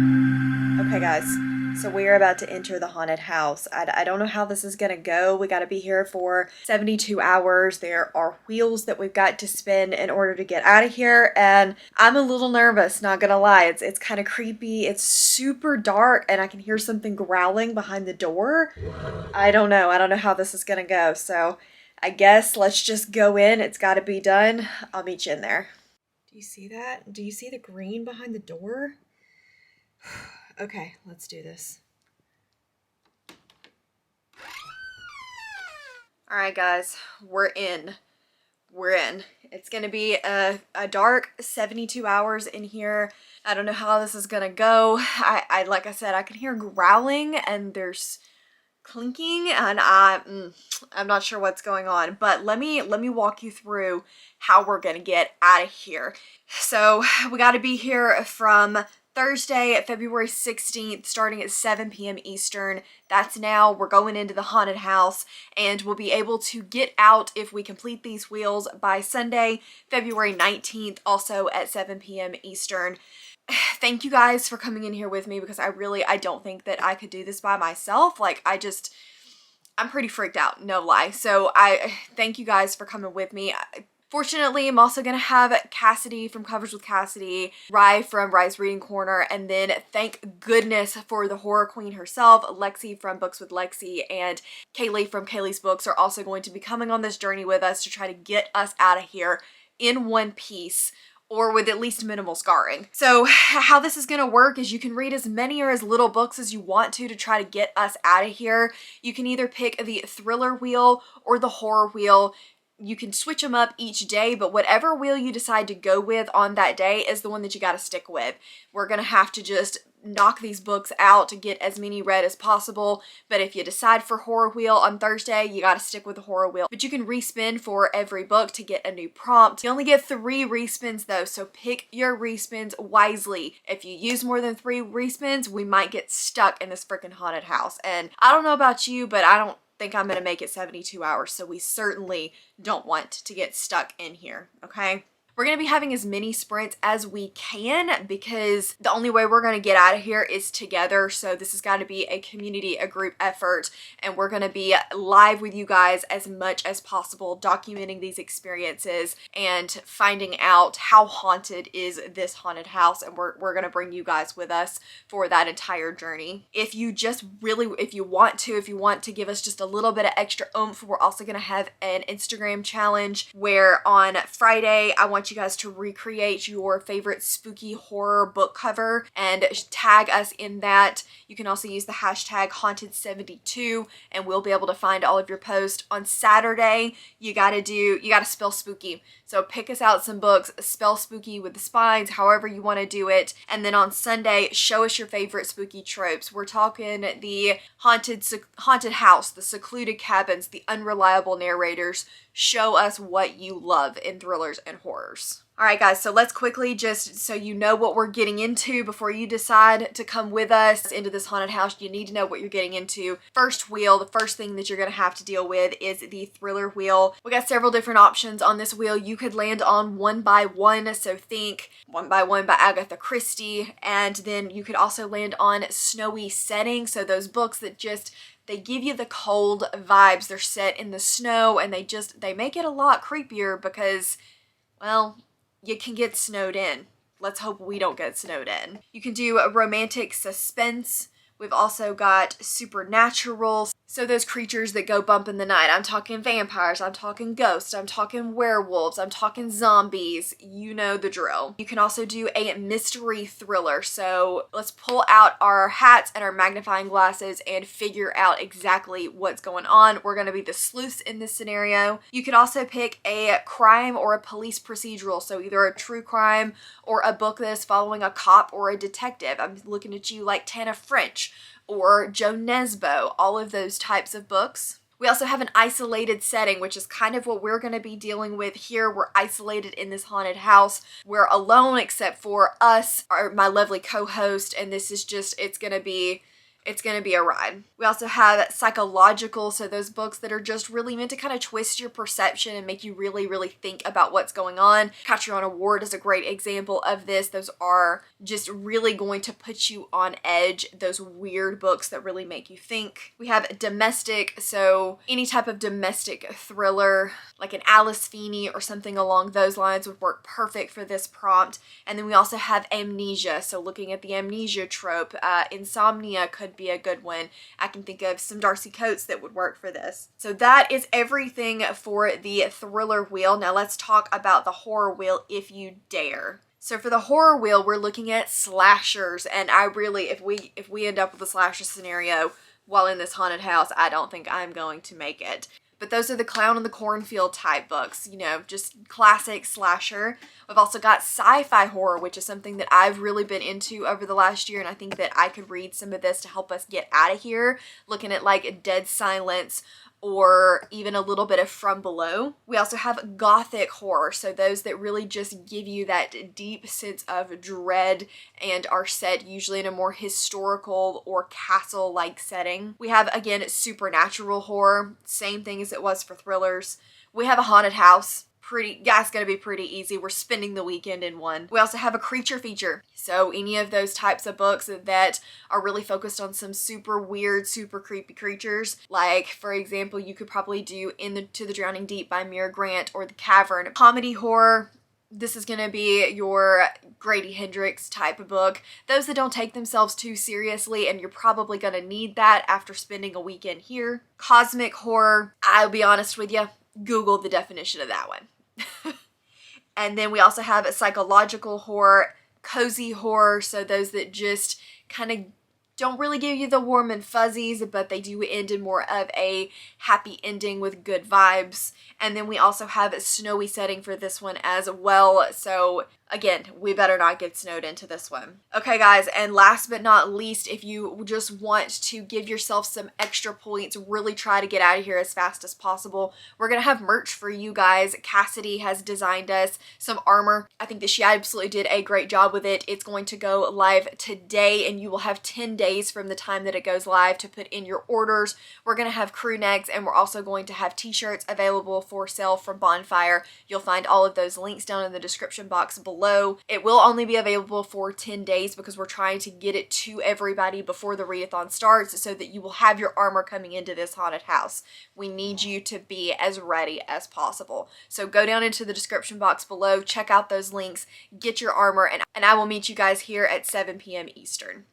Okay, guys, so we are about to enter the haunted house. I don't know how this is gonna go. We gotta be here for 72 hours. There are wheels that we've got to spin in order to get out of here, and I'm a little nervous, not gonna lie. It's kind of creepy. It's super dark, and I can hear something growling behind the door. I don't know. I don't know how this is gonna go, so I guess let's just go in. It's gotta be done. I'll meet you in there. Do you see that? Do you see the green behind the door? Okay, let's do this. All right, guys, we're in. We're in. It's gonna be a dark 72 hours in here. I don't know how this is gonna go. Like I said, I can hear growling and there's clinking, and I'm not sure what's going on. But let me walk you through how we're gonna get out of here. So we got to be here from Thursday, February 16th, starting at 7 p.m. Eastern. That's now. We're going into the haunted house, and we'll be able to get out if we complete these wheels by Sunday, February 19th, also at 7 p.m. Eastern. Thank you guys for coming in here with me, because I don't think that I could do this by myself. Like, I'm pretty freaked out, no lie. So I thank you guys for coming with me. Fortunately, I'm also going to have Cassidy from Covers with Cassidy, Rye from Rye's Reading Corner, and then thank goodness for the horror queen herself, Lexi from Books with Lexi, and Kaylee from Kaylee's Books are also going to be coming on this journey with us to try to get us out of here in one piece, or with at least minimal scarring. So how this is going to work is you can read as many or as little books as you want to try to get us out of here. You can either pick the thriller wheel or the horror wheel. You can switch them up each day, but whatever wheel you decide to go with on that day is the one that you got to stick with. We're going to have to just knock these books out to get as many read as possible. But if you decide for horror wheel on Thursday, you got to stick with the horror wheel. But you can respin for every book to get a new prompt. You only get 3 respins though, so pick your respins wisely. If you use more than 3 respins, we might get stuck in this freaking haunted house. And I don't know about you, but I don't think I'm gonna make it 72 hours, so we certainly don't want to get stuck in here, okay? We're going to be having as many sprints as we can, because the only way we're going to get out of here is together. So this has got to be a community, a group effort, and we're going to be live with you guys as much as possible, documenting these experiences and finding out how haunted is this haunted house, and we're going to bring you guys with us for that entire journey. If you want to give us just a little bit of extra oomph, we're also going to have an Instagram challenge where on Friday I want you guys to recreate your favorite spooky horror book cover and tag us in that. You can also use the hashtag haunted72 and we'll be able to find all of your posts. On Saturday, you gotta spell spooky. So pick us out some books, spell spooky with the spines, however you want to do it. And then on Sunday, show us your favorite spooky tropes. We're talking the haunted house, the secluded cabins, the unreliable narrators. Show us what you love in thrillers and horrors. All right, guys, so let's quickly, just so you know what we're getting into before you decide to come with us into this haunted house, you need to know what you're getting into. First wheel, the first thing that you're going to have to deal with is the thriller wheel. We got several different options on this wheel. You could land on One by One, so think One by One by Agatha Christie, and then you could also land on Snowy Setting, so those books that just, they give you the cold vibes. They're set in the snow, and they make it a lot creepier because, well, you can get snowed in. Let's hope we don't get snowed in. You can do a romantic suspense. We've also got supernatural. So those creatures that go bump in the night. I'm talking vampires, I'm talking ghosts, I'm talking werewolves, I'm talking zombies. You know the drill. You can also do a mystery thriller. So let's pull out our hats and our magnifying glasses and figure out exactly what's going on. We're going to be the sleuths in this scenario. You could also pick a crime or a police procedural. So either a true crime or a book that's following a cop or a detective. I'm looking at you like Tana French or Joe Nesbo, all of those types of books. We also have an isolated setting, which is kind of what we're going to be dealing with here. We're isolated in this haunted house. We're alone except for us, my lovely co-host, and this is just, it's going to be it's going to be a ride. We also have psychological, so those books that are just really meant to kind of twist your perception and make you really, really think about what's going on. Catch You on a Ward is a great example of this. Those are just really going to put you on edge, those weird books that really make you think. We have domestic, so any type of domestic thriller, like an Alice Feeney or something along those lines would work perfect for this prompt. And then we also have amnesia, so looking at the amnesia trope. Insomnia could be a good one. I can think of some Darcy Coates that would work for this. So that is everything for the thriller wheel. Now let's talk about the horror wheel, if you dare. So for the horror wheel, we're looking at slashers, and I really, if we end up with a slasher scenario while in this haunted house, I don't think I'm going to make it. But those are the Clown in the Cornfield type books, you know, just classic slasher. We've also got sci-fi horror, which is something that I've really been into over the last year, and I think that I could read some of this to help us get out of here, looking at like Dead Silence or even a little bit of From Below. We also have gothic horror, so those that really just give you that deep sense of dread and are set usually in a more historical or castle-like setting. We have, again, supernatural horror, same thing as it was for thrillers. We have a haunted house. It's gonna be pretty easy. We're spending the weekend in one. We also have a creature feature. So any of those types of books that are really focused on some super weird, super creepy creatures. Like, for example, you could probably do To the Drowning Deep by Mira Grant, or The Cavern. Comedy horror. This is going to be your Grady Hendrix type of book. Those that don't take themselves too seriously, and you're probably going to need that after spending a weekend here. Cosmic horror. I'll be honest with you. Google the definition of that one. And then we also have a psychological horror, cozy horror, so those that just kind of don't really give you the warm and fuzzies, but they do end in more of a happy ending with good vibes. And then we also have a snowy setting for this one as well. So again, we better not get snowed into this one. Okay guys, and last but not least, if you just want to give yourself some extra points, really try to get out of here as fast as possible, we're gonna have merch for you guys. Cassidy has designed us some armor. I think that she absolutely did a great job with it. It's going to go live today, and you will have 10 days from the time that it goes live to put in your orders. We're gonna have crew necks, and we're also going to have t-shirts available for sale from Bonfire. You'll find all of those links down in the description box below. It will only be available for 10 days because we're trying to get it to everybody before the readathon starts, so that you will have your armor coming into this haunted house. We need you to be as ready as possible. So go down into the description box below, check out those links, get your armor, and I will meet you guys here at 7 p.m. Eastern.